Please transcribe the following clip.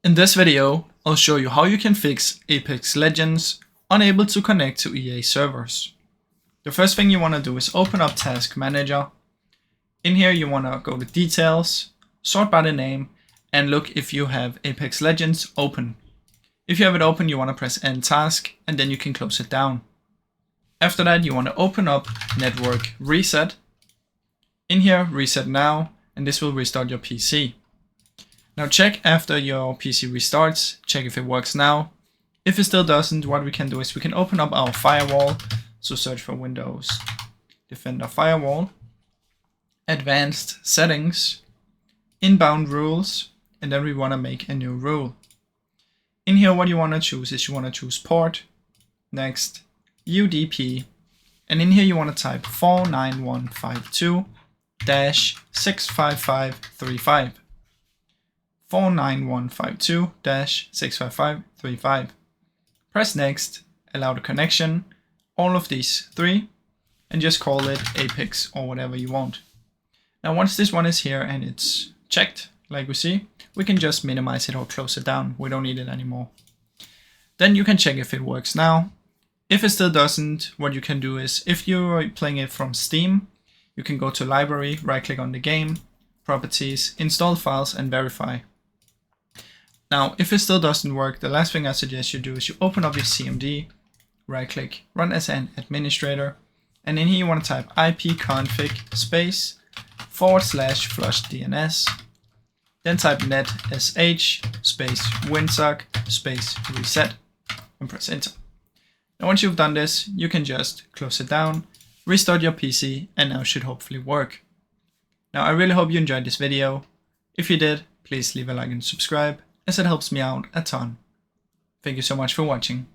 In this video, I'll show you how you can fix Apex Legends unable to connect to EA servers. The first thing you want to do is open up Task Manager. In here you want to go to Details, sort by the name, and look if you have Apex Legends open. If you have it open, you want to press End Task, and then you can close it down. After that, you want to open up Network Reset. In here, Reset Now, and this will restart your PC. Now check after your PC restarts, check if it works now. If it still doesn't, what we can do is we can open up our firewall. So search for Windows Defender Firewall, Advanced Settings, Inbound Rules, and then we want to make a new rule. In here what you want to choose is you want to choose port, next UDP, and in here you want to type 49152-65535. 49152-65535. Press next, allow the connection, all of these three, and just call it Apex or whatever you want. Now once this one is here and it's checked, like we see, we can just minimize it or close it down. We don't need it anymore. Then you can check if it works now. If it still doesn't, what you can do is, if you're playing it from Steam, you can go to Library, right click on the game, Properties, Install Files, and Verify. Now, if it still doesn't work, the last thing I suggest you do is you open up your CMD, right click, run as an administrator, and in here you want to type ipconfig space /flush DNS, then type net sh space winsock space reset, and press enter. Now once you've done this, you can just close it down, restart your PC, and now it should hopefully work. Now I really hope you enjoyed this video. If you did, please leave a like and subscribe, as it helps me out a ton. Thank you so much for watching.